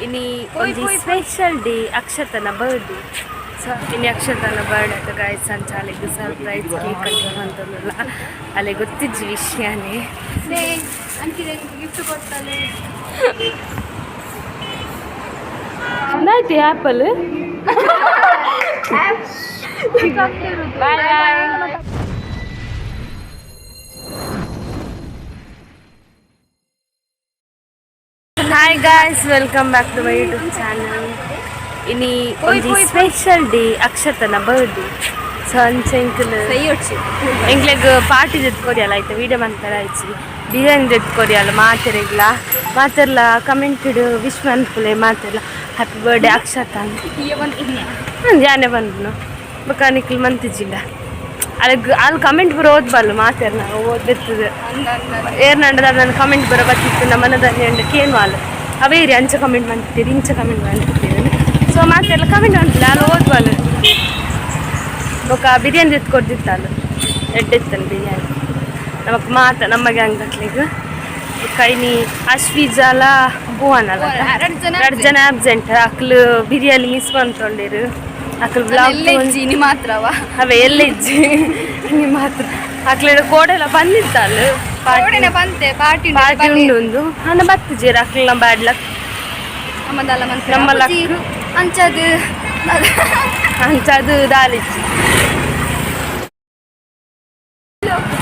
ini ಒಂದು special day ಅಕ್ಷತನ birthday so ಇನ್ನು ಅಕ್ಷತನ ಬರ್ಡೇ ಅಂತ ಗಾಯ್ಸ್ ಅಂತ ಅಲ್ಲಿಗೆ ಸರ್ಪ್ರೈಸ್ ಕೇಕ್ ಅಂತಂದಲ್ಲ ಅಲ್ಲಿ ಗೊತ್ತಿದ್ದ ವಿಷಯನೇ ಗಿಫ್ಟ್ ಕೊಡ್ತಾನೆ ಆಯ್ತು apple hi guys welcome back to my YouTube channel ಇನಿ ಒಂದು ಸ್ಪೆಷಲ್ ಡೇ ಅಕ್ಷತನ ಬರ್ಡೇ ಸೊ ಅಂಚೆ ಎಂಕ್ಲೆಗ್ ಪಾರ್ಟಿ ಜೊತ್ಕೊರಿಯಲ್ಲ ಆಯ್ತು ವೀಡಿಯೋ ಮಾಡ್ತಾರೆ ಆಯ್ತು ಬಿರಿಯಾನಿ ಜೊತ್ಕೊರಿಯಲ್ಲ ಮಾತೆರೆಗ್ಲ ಮಾತೆರ್ಲ ಕಮೆಂಟೆಡ್ ವಿಶ್ ಮನ್ಪುಲೆ ಮಾತೆರ್ಲ ಹ್ಯಾಪಿ ಬರ್ಡೇ ಅಕ್ಷತ ಜಾನೆ ಬಂದು ಬಕಾನಿಕ್ಲು ಮಂತಿಜಿಲ್ಲ ಅಲ್ಲಿ ಕಮೆಂಟ್ ಬರೋ ಓದ್ಬಲ್ಲ ಮಾತಾಡ್ನ ಓದ್ಬಿರ್ತದೆ ಏರ್ನಂಡದ ನನ್ನ ಕಮೆಂಟ್ ಬರೋ ಬರ್ತಿತ್ತು ನಮ್ಮ ಮನದಲ್ಲಿ ಅಂಡ ಕೇನು ಅಲ್ಲ ಅವೇರಿ ಅಂಚೆ ಕಮೆಂಟ್ ಮಾಡ್ತಿದ್ದೀರಿ ಇಂಚೆ ಕಮೆಂಟ್ ಮಾಡ್ತಿದ್ದೀರಿ ಸೊ ಮಾತೆಲ್ಲ ಕಮೆಂಟ್ ಮಾಡ್ತಿಲ್ಲ ಅಲ್ಲಿ ಓದ್ಬಲ್ಲ ಬೊಕ್ಕ ಬಿರಿಯಾನಿ ಎತ್ಕೊಡ್ತಿತ್ತು ಅಲ್ಲಿ ಎಡ್ಡೆತ್ತಾನೆ ಬಿರಿಯಾನಿ ನಮಗೆ ನಮ್ಮ ಗ್ಯಾಂಗ್ ಹತ್ಲಿಗೆ ಕೈನಿ ಅಶ್ವೀಜಾಲ ಭುವನಲ್ಲ 2 ಜನ ಆಬ್ಸೆಂಟ್ ಅಕ್ಲು ಬಿರಿಯಾನಿ ಮಿಸ್ ಮಾಡ್ಕೊಂಡಿರು ಅಕ್ಲು ಬ್ಲಾಗ್ ನಿ ಮಾತ್ರವ ಅವೇ ಎಲ್ಲ ಇಜ್ಜಿ ನೀ ಮಾತ್ರ ಅಕ್ಲ ಕೋಡೆಲ್ಲ ಬಂದಿತ್ತಲ್ಲ ಬಂತೆ ಪಾರ್ಟಿ ಉಂಡು ಒಂದು ಹಣ ಬತ್ತಿಜೀರ ಅಕ್ಲ ನಮ್ಮ ಬ್ಯಾಡ್ ಲಕ್ ನಮ್ಮ ಲಕ್ ಅಂಚದು ದಾಲಿಜ್ಜಿ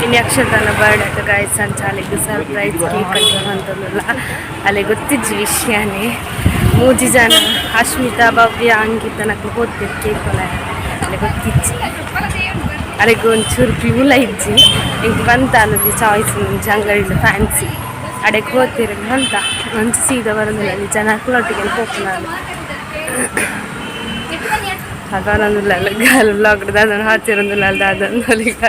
ಇನ್ನು ಅಕ್ಷತನ ಬರ್ಡೇ ಅಂತ ಗಾಯ್ಸ್ ಅಂತ ಅಲ್ಲಿಗೆ ಸರ್ಪ್ರೈಸ್ ಕೇಕ್ ಅಂತಂದಲ್ಲ ಅಲ್ಲಿ ಗೊತ್ತಿದ್ದ ವಿಷಯನೇ 3 ಜನ ಅಶ್ಮಿತಾ ಭವ್ಯ ಅಂಕಿತ ನಕ್ಲು ಹೋಗ್ತಿದ್ದು ಕೇಕ್ ಅಲ್ಲಿ ಗೊತ್ತಿಜ್ಜಿ ಅಲ್ಲಿಗೆ ಒಂಚೂರು ಪ್ಯೂಲ ಇಜ್ಜಿ ಹಿಂಗೆ ಬಂತ ಅನ್ನೋದು ಚಾಯ್ಸ್ ಮುಂಚೆ ಅಂಗಡಿಯಿಂದ ಫ್ಯಾನ್ಸಿ ಅಡೆಗೆ ಹೋಗ್ತಿರ ಅಂತ ಒಂಚು ಸೀದಾ ಬರೋದಿಲ್ಲ ಅಲ್ಲಿ ಜನ ಒಟ್ಟಿಗೆ ಹೋಗ್ತು ನಾನು ಅದೊಂದಿಲ್ಲ ಗಲ್ ಬ್ಲಾಗ್ದು ಅದನ್ನು ಹಾಚಿರೋದಿಲ್ಲ ಅಲ್ದ ಅದನ್ನು ಅಲ್ಲಿಗ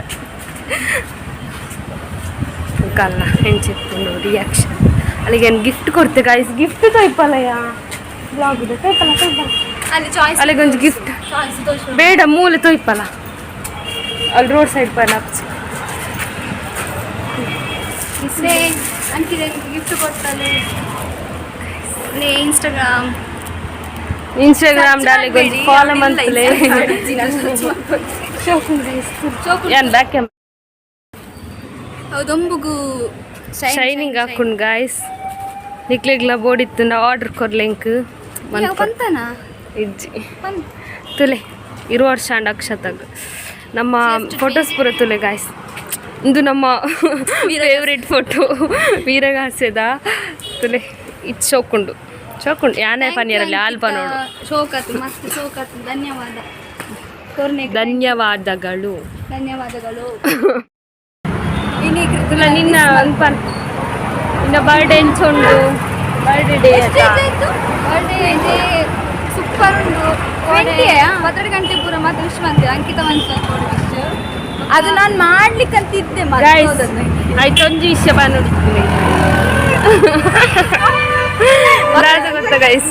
ಕಲ್ಲ ಹೆಂಚಿತ್ತು ರಿಯಾಕ್ಷನ್ ಅಲ್ಲಿಗೆ ಏನು ಗಿಫ್ಟ್ ಕೊಡ್ತೆ ಗಾಯ್ಸ್ ಗಿಫ್ಟ್ ತೊಯ್ಪಲ್ಲಯ್ಯ ಬ್ಲಾಗ್ದು ತೊಯ್ಪಲ್ಲ ಅಲ್ಲಿಗೆ ಒಂದು ಗಿಫ್ಟ್ ಬೇಡ ಮೂಲೆ ತೊಯ್ಪಲ್ಲ ಅಲ್ಲಿ ರೋಡ್ ಸೈಡ್ ಪಲ್ಲ ಗಿಫ್ಟ್ ಕೊಡ್ತಾನೆ ಇನ್ಸ್ಟಾಗ್ರಾಮ್ ಡಾಲಿಗೆ ಒಂದು ಫಾಲೋ ಮಂತ್ಲೆ ಏನು ಬ್ಯಾಕ್ ಕ್ಯಾಮ್ ಹೌದೊಂಬುಗು ಶೈನಿಂಗ್ ಹಾಕೊಂಡು ಗಾಯ್ಸ್ ನಿಕ್ಲಿಗ್ಲ ಬೋಡಿತ್ತು ನಾ ಆರ್ಡರ್ ಕೊರ್ಲೆಂಕ್ ಬಂತನಾ ಇಜ್ಜಿ ತುಲೆ ಇರುವ ವರ್ಷ ಅಂಡ್ ಅಕ್ಷತಾಗ ನಮ್ಮ ಫೋಟೋಸ್ ಪೂರ ತುಲೆ ಗಾಯ್ಸ್ ಇದು ನಮ್ಮ ಫೇವ್ರೆಟ್ ಫೋಟೋ ವೀರಗಾಸ್ಯದ ತುಲೆ ಇದು ಶೋಕುಂಡು ಯಾನೇ ಪನ್ನೀರಲ್ಲಿ ಆಲ್ಬ ನೋಡು ಧನ್ಯವಾದಗಳು ನಿನ್ನ ಬರ್ಡೇ ಎಂಚುಂಡು ಬರ್ಡೇ ಡೇ ಸೂಪರ್ ಉಂಡು 12 ಗಂಟೆ ಪೂರ ಮಾತ್ರ ವಿಶ್ ಬಂದೆ ಅಂಕಿತ ಅದು ನಾನು ಮಾಡ್ಲಿಕ್ಕಂತಿದ್ದೆ ಆಯ್ತು ಒಂದು ವಿಷಯ ಬಂದಿದ್ದೀನಿ ಗೊತ್ತ ಗೈಸ್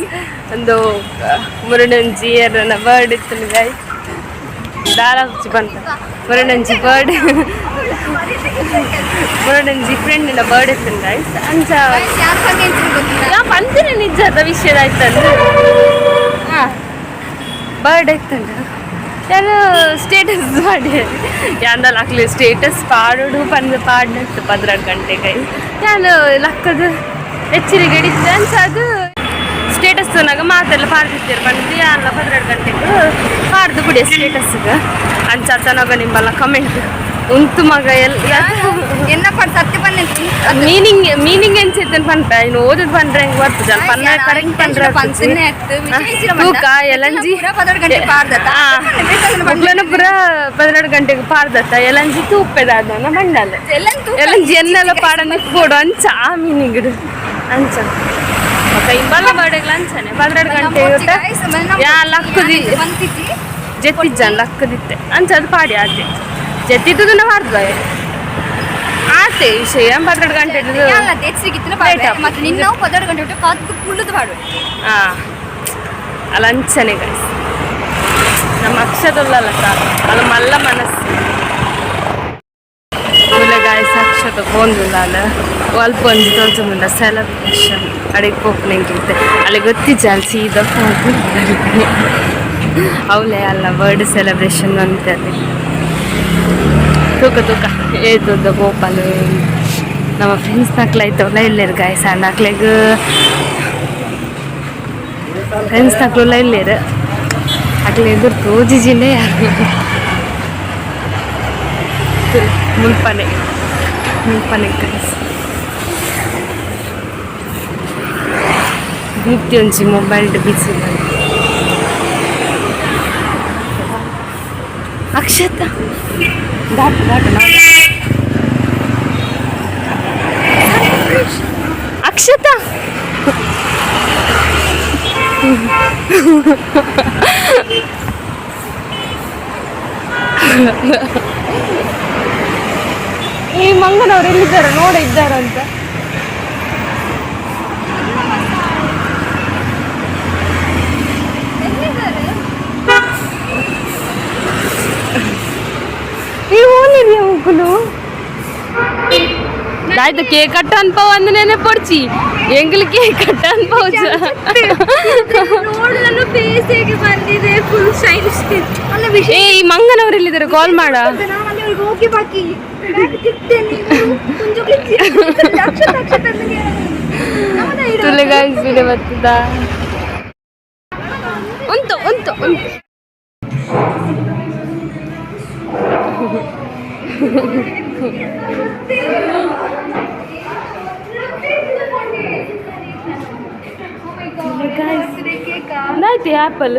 ಒಂದು ಮುರುಡಂಜಿಯರನ್ನ ಬರ್ಡ್ ಇತ್ತು ಗೈಸ್ ದಾರಾಜಿ ಬಂತ ಮುರುಡಂಜಿ ಬರ್ಡ್ ಮುರುಡಂಜಿ ಫ್ರೆಂಡಿನ ಬರ್ಡ್ ಇತ್ತು ಗೈಸ್ ಅಂಚ ಬಂದಿನ ನಿಜದ ವಿಷಯದ ಆಯ್ತಂದ್ರೆ ಬರ್ಡ್ ಇತ್ತಂಡ ಯಾರು ಸ್ಟೇಟಸ್ ಮಾಡಿ ಯಾಂದಲ್ಲ ಹಾಕ್ಲಿ ಸ್ಟೇಟಸ್ ಪಾಡೋಡು ಪಾಡ್ನತ್ತು 12 ಗಂಟೆಗೆ ಯಾನು ಲಕ್ಕದು ಹೆಚ್ಚಿಗೆ ಹಿಡಿತೆ ಅನ್ಸ ಅದು ಸ್ಟೇಟಸ್ ನಾಗ ಮಾತೆಲ್ಲ ಪಾಡ್ತಿರ್ತೀರಿ ಬಂದು ಯಾನ 12 ಗಂಟೆಗೆ ಪಾಡ್ದು ಬಿಡಿ ಸ್ಟೇಟಸ್ಗೆ ಅಂಚಾತನಾಗ ನಿಂಬಲ್ಲ ಕಮೆಂಟ್ ಉಂಟು ಮಗ ಎನ್ನ ಪಡ್ ಸತ್ಯ ಪನ್ನೆತ್ತಿ ಮೀನಿಂಗ್ ಎನ್ಸಿತ್ತೇನು ಪನ್ಪ ಇನ್ನು ಓದದ್ ಪಂಡ್ರೆ ಹೆಂಗೆ ಬರ್ತದೆ ಪನ್ನ ಕರೆಂಟ್ ಪಂಡ್ರೆ ತೂಕ ಎಲಂಜಿ ಮಗ್ಳನ ಪುರ 12 ಗಂಟೆಗೆ ಪಾರ್ದತ್ತ ಎಲಂಜಿ ತೂಪೆದಾದ ಮಂಡಲ ಎಲಂಜಿ ಎನ್ನೆಲ್ಲ ಪಾಡನ್ನ ಕೊಡು ಅಂಚ ಆ ಮೀನಿಗಿಡು ಅಂಚ ಇಂಬಲ್ಲ ಬರ್ಡೇಗ್ಲ ಅಂಚನೆ 12 ಗಂಟೆ ಯಾ ಲಕ್ಕದಿ ಜೆತ್ತಿಜ್ಜನ್ ಲಕ್ಕದಿತ್ತೆ ಅಂಚ ಅದು ಪಾಡಿ ಆತೆ ಜೆತ್ತಿದ್ದು ನಾವು ಅರ್ಧ ಆತೆ ವಿಷಯ 12 ಗಂಟೆ ಮತ್ತೆ ನಿನ್ನ 12 ಗಂಟೆ ಕಾದು ಕುಳ್ಳುದು ಪಾಡು ಅಲ್ಲ ಅಂಚನೆ ಗಾಯ್ಸ್ ನಮ್ಮ ಅಕ್ಷತುಲ್ಲಲ್ಲ ಅಲ್ಲ ಮಲ್ಲ ಮನಸ್ಸು ಗಾಯ್ಸ್ ಅಕ್ಷತ ತಗೊಂಡಿಲ್ಲ ಅಲ್ಲ ಅಲ್ಪ ಒಂದು ತೋರಿಸ ಮುಂದೆ ಸೆಲೆಬ್ರೇಷನ್ ಅಡಿಗೆ ಹೋಗ್ಲಿಂಗಿರುತ್ತೆ ಅಲ್ಲಿ ಗೊತ್ತಿಜ್ಜ ಅಲ್ಲಿ ಸೀದಾ ಹೋಗಿ ಅವಲೇ ಅಲ್ಲ ಬರ್ಡ್ ಸೆಲೆಬ್ರೇಷನ್ ಅಂತೇಳಿ ತೂಕ ಏದೊಂದು ಗೋಪಾಲು ನಮ್ಮ ಫ್ರೆಂಡ್ಸ್ ನಕ್ಲಾಯ್ತವಲ್ಲ ಇಲ್ಲೇರು ಗಾಯಸ ನಕ್ಲೆಗ ಫ್ರೆಂಡ್ಸ್ ನಕ್ಲೆಲ್ಲ ಇಲ್ಲೇರು ಅಕ್ಲೆ ಎದುರು ತೋಜಿಜಿನೇ ಯಾರು ಮುಲ್ಪನೆ ಗಾಯಸ್ ದೀಪ್ತಿ ಒಂಜಿ ಮೊಬೈಲ್ ಬಿಸಿ ಅಕ್ಷತ ದಾಟು ಅಕ್ಷತ ಈ ಮಂಗನವ್ರು ಎಲ್ಲಿದ್ದಾರೆ ನೋಡ ಇದ್ದಾರಂತ ಆಯ್ತು ಕೇಕ್ ಕಟ್ಟ ಅನ್ಪವ ಒಂದು ನೆನೆ ಪೊಡ್ಚಿ ಎಂಗ್ಲಿ ಕೇಕ್ ಕಟ್ಟ ಅನ್ಪವ ಬಂದಿದೆ ಫುಲ್ ಸೈನ್ಸ್ ಏ ಈ ಮಂಗನವ್ರು ಎಲ್ಲಿದ್ದಾರೆ ಕಾಲ್ ಮಾಡ ಹೋಗಿ ಬಾಕಿ ತುಲೆಗಾಯಿಸಿದೆ ಬರ್ತದ ಉಂಟು ನಾಯ್ತಿ ಆ್ಯಪಲ್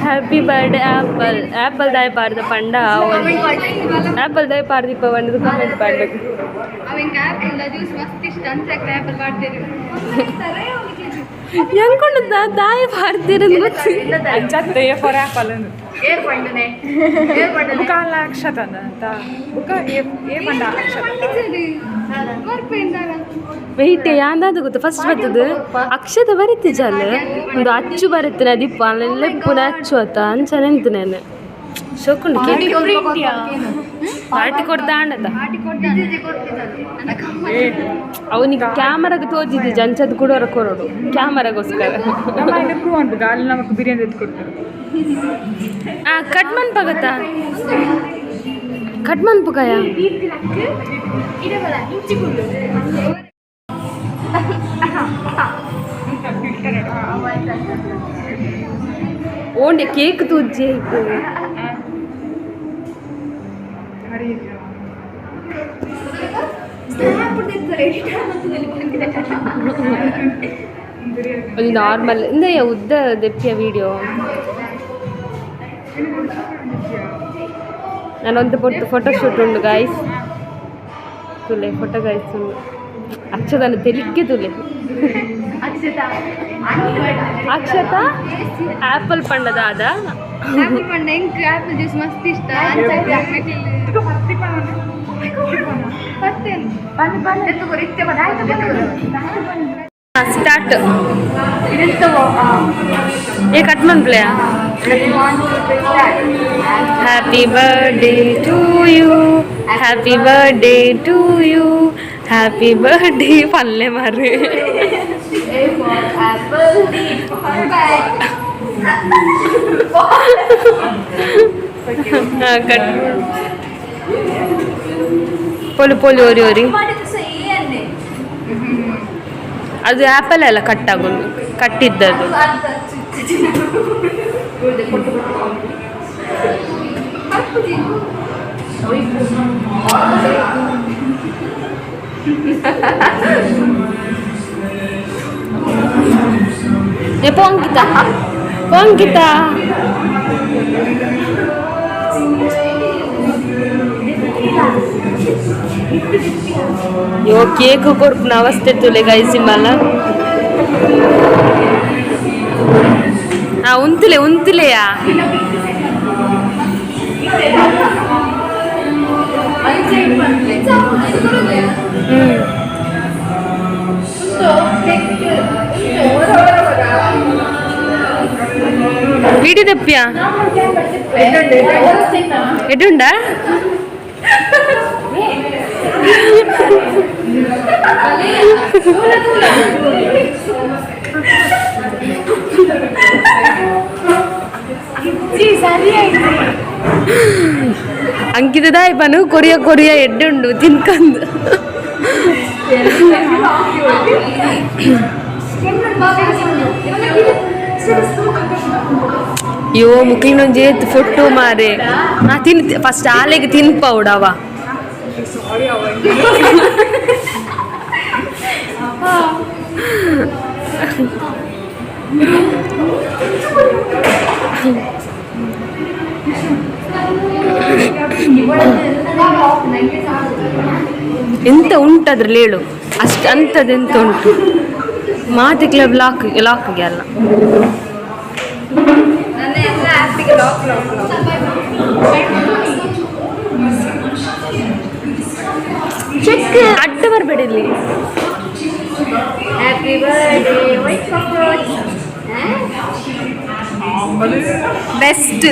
ಹ್ಯಾಪಿ ಬರ್ಡೇ ಆ್ಯಪಲ್ ದಾಯ ಪಾಡ್ದ ಪಂಡ ಆ್ಯಪಲ್ ದಾಯ ಪಾಡ್ದಿಪ್ಪ ಒಂದು ಕಮೆಂಟ್ ಪಾಡ್ಬೇಕು ಹೆಂಗೊಂಡು ದಾಯ ಪಾಡ್ತಿರೋದು ಜತ್ತಯ್ಯ ಫಾರ್ ಆ್ಯಪಲ್ ಬುಕಾಲ ಅಕ್ಷತನ ಅಂತ ಬುಕ ಏ ಪಂಡ ಅಕ್ಷತ ವೆಯ್ಟ್ ಯಾಂದಾದ ಗೊತ್ತಾ ಫಸ್ಟ್ ಬರ್ತದೆ ಅಕ್ಷತ ಬರುತ್ತೆ ಜಲ್ ಒಂದು ಅಚ್ಚು ಬರುತ್ತೆ ದಿಪ್ಪ ಅಲ್ಲೆಲ್ಲ ಪುನಃ ಅಚ್ಚು ಆತ ಅಂಚ ನೆಂತು ನಾನು ಶೋಕೊಂಡು ಪಾರ್ಟಿ ಕೊಡ್ತಾ ಅಂಡದ ಅವನಿಗೆ ಕ್ಯಾಮರಾಗ ತೋಜಿದ್ದೆ ಜಂಚದ ಕೊಡೋರ ಕೊರೋಡು ಕ್ಯಾಮರಾಗೋಸ್ಕರ ಅಲ್ಲಿ ನಮಕ್ ಬಿರಿಯಾನಿ ಎತ್ಕೊಡ್ತಾರೆ ಕಟ್ ಮನ್ಪಾಗತ್ತಾ ಕಟ್ ಮನ್ಪುಕಾಯ ಓಂಡೆ ಕೇಕ್ ತೂಜಿ ಆಯ್ತು ಒಂದು ನಾರ್ಮಲ್ ಇಂದ ಉದ್ದ ದೆಪ್ಪಿಯ ವಿಡಿಯೋ ನಾನೊಂದು ಫೋಟೋಶೂಟ್ ಉಂಡು ಗಾಯ್ಸ್ ತುಲೆ ಫೋಟೋ ಗಾಯ್ಸ್ ಉಂಡು ಅಕ್ಷತನ ತೆಲಿಕ್ಕೆ ತುಲೆ ಅಕ್ಷತ ಆ್ಯಪಲ್ ಪಂಡದ ಅದ ಆ್ಯಪಲ್ ಜ್ಯೂಸ್ ಮಸ್ತ್ ಇಷ್ಟ ಸ್ಟಾರ್ಟ್ ಏ ಕಟ್ ಮನ್ಪ್ಲೇ happy birthday to you happy birthday to you happy birthday ಪಲ್ಲೆ ಮಾರ್ರಿ ಕಟ್ ಪೊಲಿ ಓರಿ ಅದು ಆ್ಯಪಲ್ ಎಲ್ಲ ಕಟ್ಟಾಗೋದು ಕಟ್ಟಿದ್ದದು ಪೊಂಕಿತ ಯೋ ಕೇಕ್ ಕೊಡ್ಪುನ ಅವಸ್ಥೆ ತುಲೆ ಗೈಸಿ ಮಲ್ಲ ಉಂತಿಲೆಯಾ വീടി തെപ്പിയാ എട്ടുണ്ടാ ಅಂಕಿತದ ಪನು ಕೊರಿಯ ಕೊರಿಯ ಎಡ್ಡುಂಡು ತಿನ್ಕಂದು ಅಯ್ಯೋ ಮುಕ್ಲಿನೊಂದು ಏತ್ ಫೋಟೋ ಮಾರೆ ನಾ ತಿನ್ ಫಸ್ಟ್ ಆಲೆಗೆ ತಿನ್ಪೌಡವ ಎಂತ ಉಂಟದ್ರಲ್ಲಿ ಹೇಳು ಅಷ್ಟು ಅಂಥದ್ದೆಂತ ಉಂಟು ಮಾತಿ ಕ್ಲಬ್ ಲಾಕ್ಗೆ ಅಲ್ಲ ಚೆಕ್ ಅಡ್ಡ ಬರಬೇಡ ಇಲ್ಲಿ బెస్ట్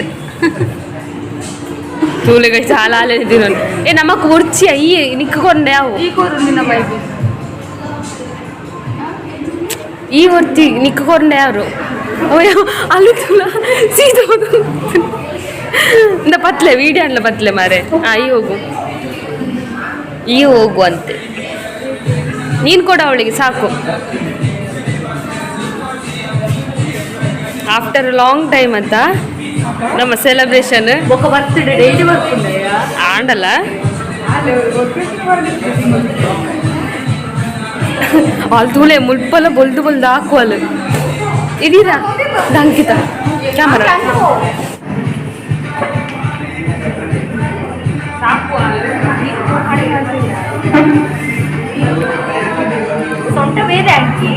తూలిగా చాలా తినను ఏ నమ్మకు ఉడిచి అయ్యి నిక్కుకొండావు ಈ ಕೂರು ನಿನ್ನ ಬೈಬಿ ಈ ಹೊರ್ತಿ ನಿಕ್ಕೊಂಡ್ಯಾವ್ರು ಅಲ್ಲುತ್ತಲ್ಲ ಸೀದಾ ಇಂದ ಪತ್ಲೆ ವೀಡಿಯೋ ಅಲ್ಲ ಪತ್ಲೆ ಮಾರೆ ಈ ಹೋಗು ಅಂತೆ ನೀನು ಕೂಡ ಅವಳಿಗೆ ಸಾಕು ಆಫ್ಟರ್ ಲಾಂಗ್ ಟೈಮ್ ಅಂತ ನಮ್ಮ ಸೆಲೆಬ್ರೇಷನ್ ಬರ್ತ್ಡೇ ಡೈಲಿ ಬರ್ತಿದ್ದೆ ಆಂಡಲ್ಲ వాళ్ళు తూలే ముల్పల బొల్దు బొల్దు ఆకువాళ్ళు ఇదిరా దంకిత కెమెరా సొంత వేదానికి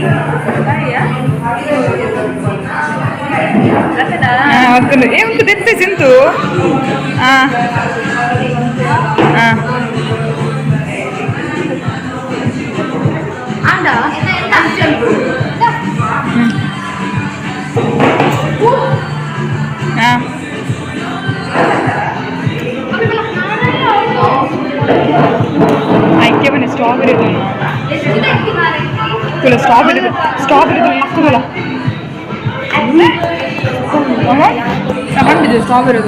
ఏముంది తెప్పి చింతు ಐಕ್ಯವನ್ನೇ ಸ್ಟ್ರಾಬೆರಿ ಸ್ಟ್ರಾಬೆರಿ ಮಕ್ಕಳು ಕಂಡಿದ್ದೆ ಸ್ಟ್ರಾಬೆರಿ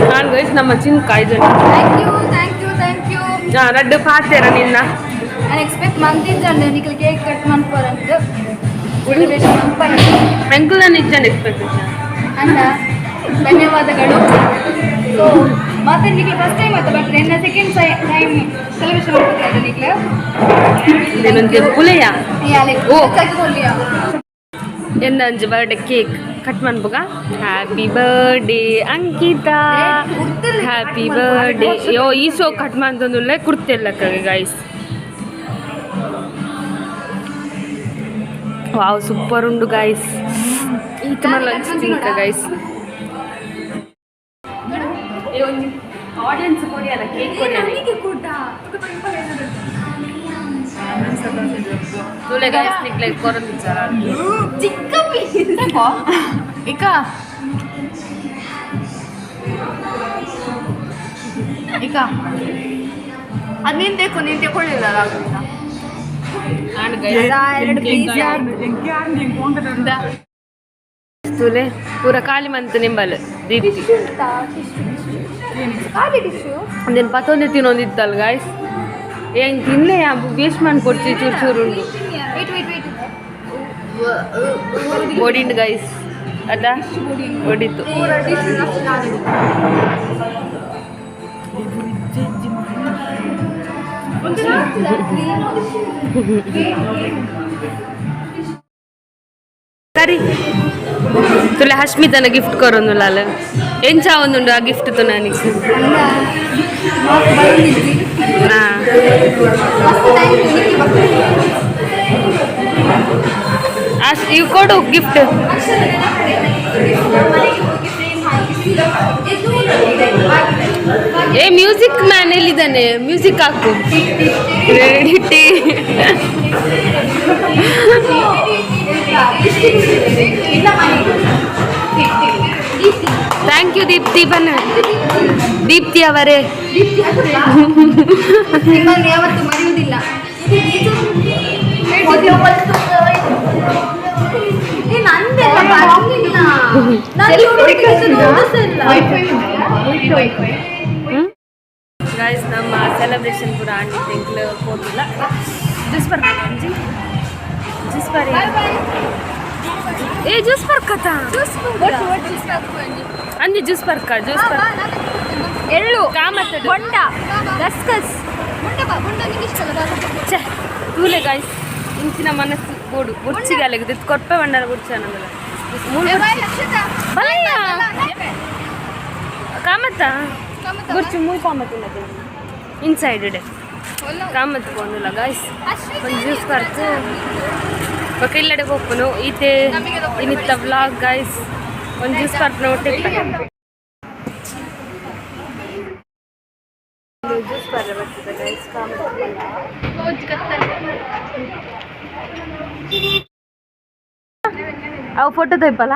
ನಾನು ಗೈಸ್ ನಮ್ಮ ಚಿನ್ನ ಕಾಯ್ದೆ ರಡ್ಡು ಪಾತೇರ ನಿನ್ನ ನಾನು ಎಕ್ಸ್ಪೆಕ್ಟ್ ಮಂತಿದ್ದೆ ನಿಖಿಲ್ ಕೇಕ್ ಕಟ್ ಮಾಡ್ಕೋರಂತ ಅಂಕಲ್ ನಾನು ಇದ್ದಾನೆ ಎಕ್ಸ್ಪೆಕ್ಟೇಷನ್ ಅಣ್ಣ ಧನ್ಯವಾದಗಳು ಸೊ ಮತ್ತೆ ನಿಖಿಲ್ ಫಸ್ಟ್ ಟೈಮ್ ಆಯ್ತು ಬಟ್ ನನ್ನ ಸೆಕೆಂಡ್ ಟೈಮ್ ಸೆಲೆಬ್ರೇಷನ್ ಮಾಡ್ತಾರೆ ನಿಖಿಲ್ ಇದೊಂದು ಪುಲೆಯ ಓ ಕಟ್ಕೊಳ್ಲಿಯಾ ಎನ್ನ ಅಂಜು ಬರ್ಡೇ ಕೇಕ್ ಕಟ್ ಮಾಡ್ಬೋಗ happy birthday Ankita happy birthday ಯೋ ಈ ಸೋ ಕಟ್ ಮಾಡ್ತಂದುಳ್ಳೆ ಕುರ್ತೆಲ್ಲಕ್ಕಾಗೆ ಗೈಸ್ ವಾವ್ ಸೂಪರ್ ಉಂಡು ಗೈಸ್ ಈತ ಲಂಚ್ ತಿಂಕ ಗೈಸ್ ಆಡಿಯನ್ಸ್ ಕೊಡಿಯಲ್ಲ ಕೇಕ್ ಕೊಡಿಯಲ್ಲ तुले गाइस निकले कोरन बिचारा ಚಿಕ್ಕ ಪೀಸ್ ಇಕ ಅದು ನೀನು ತಗೊಳ್ಳಿಲ್ಲ and guys ಎರಡು ಪೀಸ್ तुले पूरा काली मंत निंबल दीदी ಖಾಲಿ ಟಿಶ್ಯೂ నేను పతొంది తినొందిత్తల్ గైస్ ఏం తినలే వేస్ట్ ಮಾಡ್ಕೊಡ್ತಿ ಚೂರು ಚೂರು ಉಂಡು ಓಡಿಂಡು ಗೈಸ್ ಅದ ಓಡಿತ್ತು ಕರಿ तुला हश्मितानं गिफ्ट करून लाल यांच्या आवंदुंड आ गिफ्ट तो नानी यू कोडू गिफ्ट ಏ ಮ್ಯೂಸಿಕ್ ಮ್ಯಾನ್ ಎಲ್ಲಿದ್ದಾನೆ ಮ್ಯೂಸಿಕ್ ಹಾಕು ರೆಡಿ ಥ್ಯಾಂಕ್ ಯು ದೀಪ್ತಿ ಬನ್ನ ದೀಪ್ತಿ ಅವರೇ ನಿಮ್ಮನ್ನು ಯಾವತ್ತೂ ಮರೆಯುವುದಿಲ್ಲ. गाइस ನಮ್ಮ ಸೆಲೆಬ್ರೇಷನ್ ಕೂಡ ಆಂಟಿ ತಿಂಗಳು ಹೋಗಿಲ್ಲ ಜ್ಯೂಸ್ ಬರ್ಕತ್ತ ಅಂಜಿ ಜ್ಯೂಸ್ ಬರಿ ಏ ಜ್ಯೂಸ್ ಬರ್ಕತ್ತ ಅಂಜಿ ಜ್ಯೂಸ್ ಬರ್ಕ ಎಳ್ಳು ಕಾಮತ್ತ ಬೊಂಡ ಗಸ್ಗಸ್ ಛೆ ತೂಲೆ ಗಾಯ್ಸ್ ಇಂಚಿನ ಮನಸ್ಸು ಬೋಡು ಬುರ್ಚಿಗಾಲೆಗೆ ದಿತ್ತು ಕೊಪ್ಪೆ ಬಂಡಾರ ಬುರ್ಚಿ ಅನ್ನೋದಲ್ಲ ಕಾಮತ್ತ ಬುರ್ಚಿ ಮೂರು ಕಾಮತ್ತಿಲ್ಲ ಇನ್ಸೈಡ್ ಇಡೆ ಕಾಮತ್ ಬಂದಿಲ್ಲ ಗಾಯ್ಸ್ ಒಂದು ಜ್ಯೂಸ್ ಬರ್ತು ఒక ఇల్లడికి ఒప్పును అయితే ఇనిత్త వ్లాగ్ గైస్ ಒಂದು ಜ್ಯೂಸ್ ಬರ್ತು ಒಟ್ಟಿಗೆ ಜ್ಯೂಸ್ ಬರ್ರೆ ಬರ್ತದೆ ಗೈಸ್ ಅವು ಫೋಟೋ ತೆಪ್ಪಲ್ಲ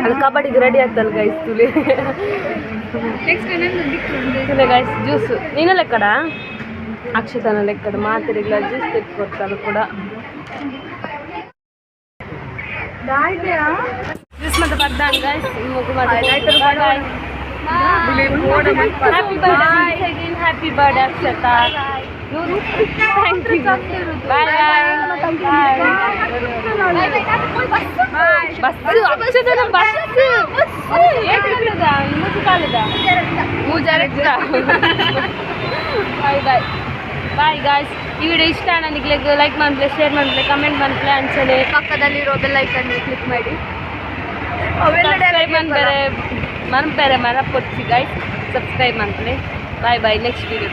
ಅಲ್ಲಿ ಕಬಡ್ಡಿಗೆ ರೆಡಿ ಆಗ್ತಲ್ಲ ಗೈಸ್ ತುಲಿ ತುಲೆ ಗೈಸ್ ಜ್ಯೂಸ್ ನೀನ ಲೆಕ್ಕಡ ಅಕ್ಷತನ ಲೆಕ್ಕಡ ಮಾತಿರಿಲ್ಲ ಜ್ಯೂಸ್ ತೆಗೆದುಕೊಡ್ತಾನೆ ಕೂಡ ಜ್ಯೂಸ್ ಮತ್ತೆ ಬರ್ದಾನ್ guys happy birthday Akshata thank you bye ಬಸ್ಸು ಅಕ್ಷತನ ಬಸ್ಸು ಏಕದ ಮೂರು ಕಾಲದ ಬಾಯ್ ಬಾಯ್ ಬಾಯ್ ಗಾಯ್ಸ್ ಈ ವಿಡಿಯೋ ಇಷ್ಟ ನನಗೆ ಲೈಕ್ ಮಾಡಲಿ ಶೇರ್ ಮಾಡಲಿ ಕಮೆಂಟ್ ಮಾಡಲಿ ಅಂಚನೆ ಪಕ್ಕದಲ್ಲಿರೋ ಬೆಲ್ ಐಕನ್ ಕ್ಲಿಕ್ ಮಾಡಿ ಮನಪೇರೆ ಮರ ಪೊಚ್ಚಿ ಗಾಯ್ಸ್ ಸಬ್ಸ್ಕ್ರೈಬ್ ಮಾಡಲಿ ಬಾಯ್ ಬಾಯ್ ನೆಕ್ಸ್ಟ್ ವಿಡಿಯೋ